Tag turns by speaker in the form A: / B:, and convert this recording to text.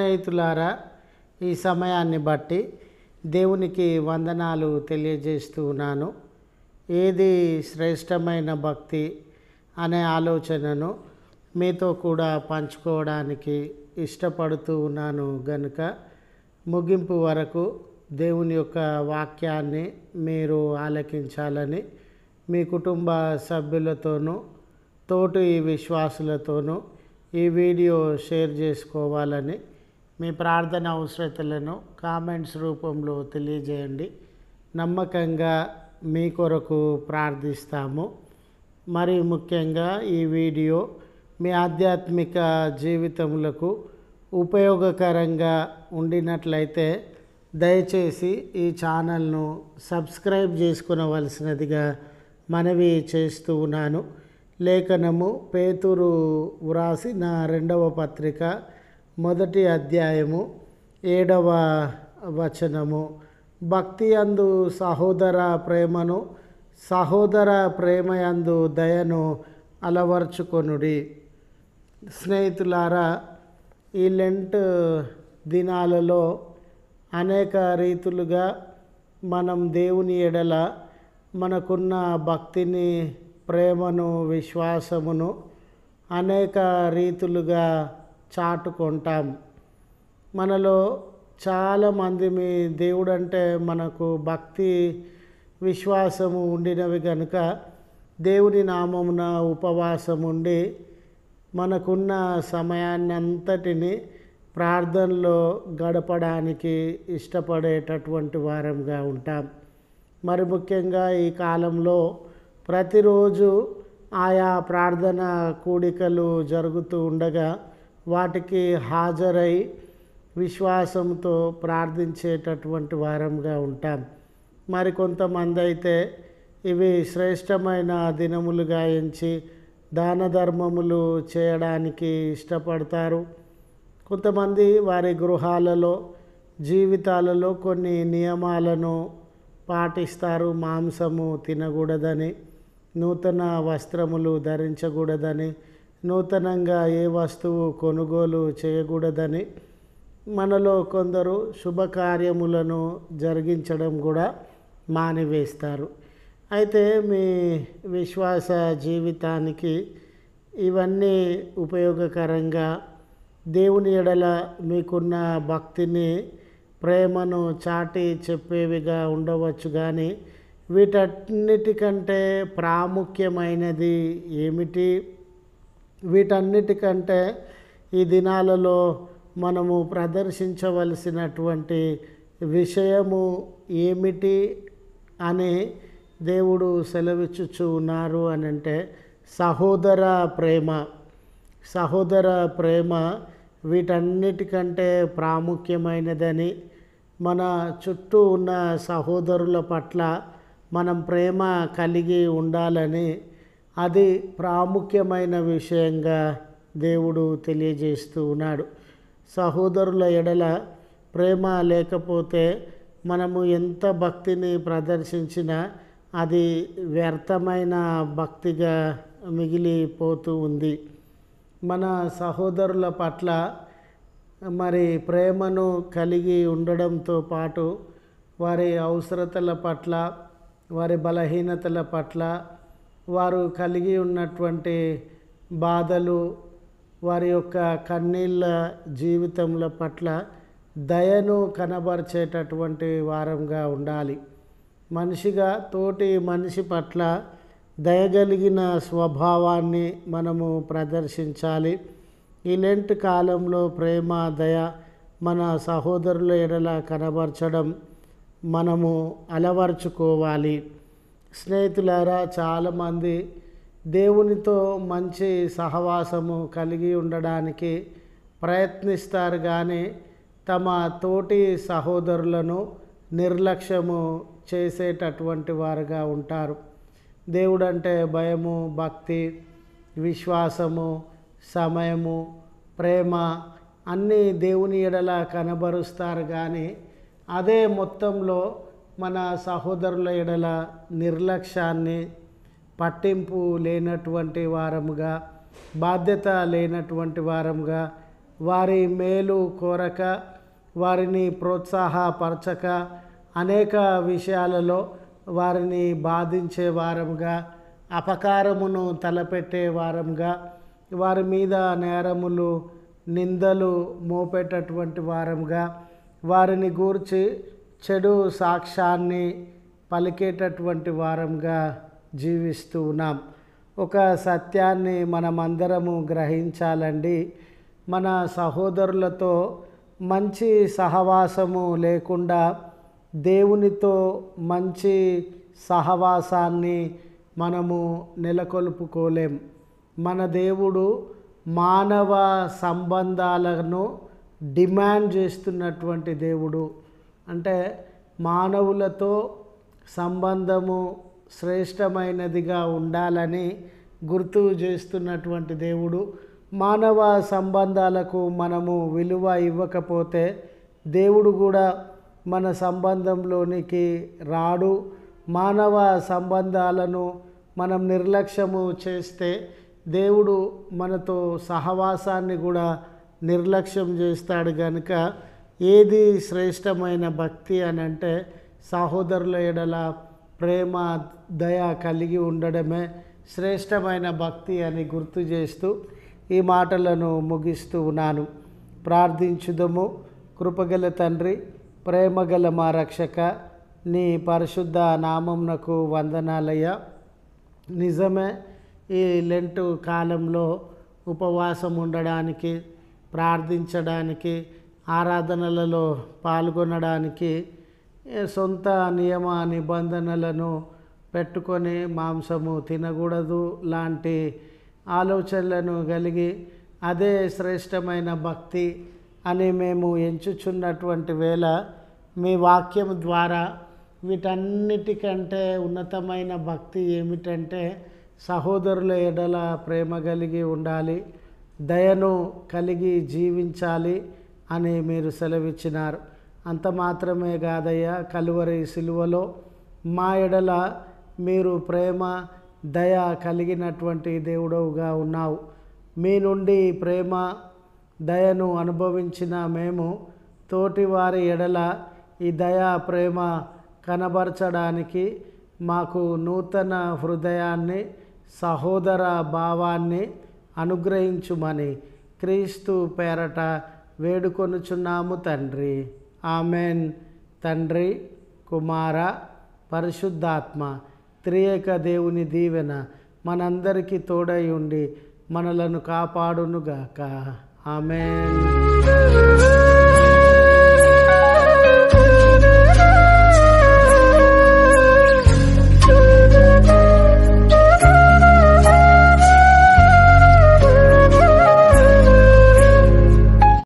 A: స్నేహితులారా, ఈ సమయాన్ని బట్టి దేవునికి వందనాలు తెలియజేస్తూ ఉన్నాను. ఏది శ్రేష్టమైన భక్తి అనే ఆలోచనను మీతో కూడా పంచుకోవడానికి ఇష్టపడుతూ ఉన్నాను గనుక ముగింపు వరకు దేవుని యొక్క వాక్యాన్ని మీరు ఆలకించాలని మీ కుటుంబ సభ్యులతోనూ తోటి విశ్వాసులతోనూ ఈ వీడియో షేర్ చేసుకోవాలని మీ ప్రార్థన అవసరతలను కామెంట్స్ రూపంలో తెలియజేయండి. నమ్మకంగా మీ కొరకు ప్రార్థిస్తాము. మరి ముఖ్యంగా ఈ వీడియో మీ ఆధ్యాత్మిక జీవితములకు ఉపయోగకరంగా ఉండినట్లయితే దయచేసి ఈ ఛానల్ను సబ్స్క్రైబ్ చేసుకునవలసినదిగా మనవి చేస్తూ ఉన్నాను. లేఖనము పేతురు వ్రాసిన 2వ పత్రిక 1వ అధ్యాయము 7వ వచనము, భక్తి యందు సహోదర ప్రేమను, సహోదర ప్రేమయందు దయను అలవర్చుకొనుడి. స్నేహితులారా, ఈ లెంట్ దినాలలో అనేక రీతులుగా మనం దేవుని ఎడల మనకున్న భక్తిని, ప్రేమను, విశ్వాసమును అనేక రీతులుగా చాటుకుంటాం. మనలో చాలామంది మీ దేవుడు అంటే మనకు భక్తి విశ్వాసము ఉండినవి కనుక దేవుని నామమున ఉపవాసం ఉండి మనకున్న సమయాన్ని అంతటిని ప్రార్థనలో గడపడానికి ఇష్టపడేటటువంటి వారంగా ఉంటాం. మరి ముఖ్యంగా ఈ కాలంలో ప్రతిరోజు ఆయా ప్రార్థన కూడికలు జరుగుతూ ఉండగా వాటికి హాజరై విశ్వాసంతో ప్రార్థించేటటువంటి వారంగా ఉంటాం. మరి కొంతమంది అయితే ఇవి శ్రేష్టమైన దినములుగా ఎంచి దాన ధర్మములు చేయడానికి ఇష్టపడతారు. కొంతమంది వారి గృహాలలో, జీవితాలలో కొన్ని నియమాలను పాటిస్తారు. మాంసము తినకూడదని, నూతన వస్త్రములు ధరించకూడదని, నూతనంగా ఏ వస్తువు కొనుగోలు చేయకూడదని, మనలో కొందరు శుభకార్యములను జరిగించడం కూడా మానివేస్తారు. అయితే మీ విశ్వాస జీవితానికి ఇవన్నీ ఉపయోగకరంగా దేవుని ఎడల మీకున్న భక్తిని, ప్రేమను చాటి చెప్పేవిగా ఉండవచ్చు. కానీ వీటన్నిటికంటే ప్రాముఖ్యమైనది ఏమిటి? వీటన్నిటికంటే ఈ దినాలలో మనము ప్రదర్శించవలసినటువంటి విషయము ఏమిటి అని దేవుడు సెలవిచ్చుచు ఉన్నారు అని అంటే సహోదర ప్రేమ. సహోదర ప్రేమ వీటన్నిటికంటే ప్రాముఖ్యమైనదని, మన చుట్టూ ఉన్న సహోదరుల పట్ల మనం ప్రేమ కలిగి ఉండాలని, అది ప్రాముఖ్యమైన విషయంగా దేవుడు తెలియజేస్తూ ఉన్నాడు. సహోదరుల ఎడల ప్రేమ లేకపోతే మనము ఎంత భక్తిని ప్రదర్శించినా అది వ్యర్థమైన భక్తిగా మిగిలిపోతూ ఉంది. మన సహోదరుల పట్ల మరి ప్రేమను కలిగి ఉండడంతో పాటు వారి అవసరతల పట్ల, వారి బలహీనతల పట్ల, వారు కలిగి ఉన్నటువంటి బాధలు, వారి యొక్క కన్నీళ్ళ జీవితముల పట్ల దయను కనబరిచేటటువంటి వారంగా ఉండాలి. మనిషిగా తోటి మనిషి పట్ల దయగలిగిన స్వభావాన్ని మనము ప్రదర్శించాలి. ఈ లెంట్ కాలంలో ప్రేమ, దయ మన సహోదరుల ఎడల కనబరచడం మనము అలవర్చుకోవాలి. స్నేహితులారా, చాలామంది దేవునితో మంచి సహవాసము కలిగి ఉండడానికి ప్రయత్నిస్తారు, కానీ తమ తోటి సహోదరులను నిర్లక్ష్యము చేసేటటువంటి వారుగా ఉంటారు. దేవుడంటే భయము, భక్తి, విశ్వాసము, సమయము, ప్రేమ అన్నీ దేవుని ఎడల కనబరుస్తారు. కానీ అదే మొత్తంలో మన సహోదరుల ఎడల నిర్లక్ష్యాన్ని, పట్టింపు లేనటువంటి వారముగా, బాధ్యత లేనటువంటి వారముగా, వారి మేలు కోరక, వారిని ప్రోత్సాహపరచక, అనేక విషయాలలో వారిని బాధించే వారంగా, అపకారమును తలపెట్టే వారంగా, వారి మీద నేరములు నిందలు మోపేటటువంటి వారంగా, వారిని గూర్చి చెడు సాక్ష్యాన్ని పలికేటటువంటి వారంగా జీవిస్తూ ఉన్నాం. ఒక సత్యాన్ని మనమందరము గ్రహించాలండి. మన సహోదరులతో మంచి సహవాసము లేకుండా దేవునితో మంచి సహవాసాన్ని మనము నెలకొల్పుకోలేం. మన దేవుడు మానవ సంబంధాలను డిమాండ్ చేస్తున్నటువంటి దేవుడు. అంటే మానవులతో సంబంధము శ్రేష్టమైనదిగా ఉండాలని గుర్తు చేస్తున్నటువంటి దేవుడు. మానవ సంబంధాలకు మనము విలువ ఇవ్వకపోతే దేవుడు కూడా మన సంబంధంలోనికి రాడు. మానవ సంబంధాలను మనం నిర్లక్ష్యము చేస్తే దేవుడు మనతో సహవాసాన్ని కూడా నిర్లక్ష్యం చేస్తాడు. కనుక ఏది శ్రేష్టమైన భక్తి అని అంటే సహోదరుల ఎడల ప్రేమ దయ కలిగి ఉండడమే శ్రేష్టమైన భక్తి అని గుర్తు చేస్తూ ఈ మాటలను ముగిస్తూ ఉన్నాను. ప్రార్థించుదము. కృపగల తండ్రి, ప్రేమగల మా రక్షక, నీ పరిశుద్ధ నామమునకు వందనాలయ్యా. నిజమే, ఈ లెంటు కాలంలో ఉపవాసం ఉండడానికి, ప్రార్థించడానికి, ఆరాధనలలో పాల్గొనడానికి సొంత నియమ నిబంధనలను పెట్టుకొని మాంసము తినకూడదు లాంటి ఆలోచనలను కలిగి అదే శ్రేష్టమైన భక్తి అని మేము ఎంచుచున్నటువంటి వేళ మీ వాక్యం ద్వారా వీటన్నిటికంటే ఉన్నతమైన భక్తి ఏమిటంటే సహోదరుల ఎడల ప్రేమ కలిగి ఉండాలి, దయను కలిగి జీవించాలి అని మీరు సెలవిచ్చినారు. అంత మాత్రమే కాదయ్యా, కలువరి సిలువలో మా ఎడల మీరు ప్రేమ దయ కలిగినటువంటి దేవుడవుగా ఉన్నావు. మీ నుండి ప్రేమ దయను అనుభవించిన మేము తోటి వారి ఎడల ఈ దయా ప్రేమ కనబరచడానికి మాకు నూతన హృదయాన్ని, సహోదర భావాన్ని అనుగ్రహించుమని క్రీస్తు పేరట వేడుకొనుచున్నాము తండ్రి. ఆమెన్. తండ్రి, కుమార, పరిశుద్ధాత్మ త్రియేక దేవుని దీవెన మనందరికీ తోడై ఉండి మనలను కాపాడునుగాక. ఆమెన్.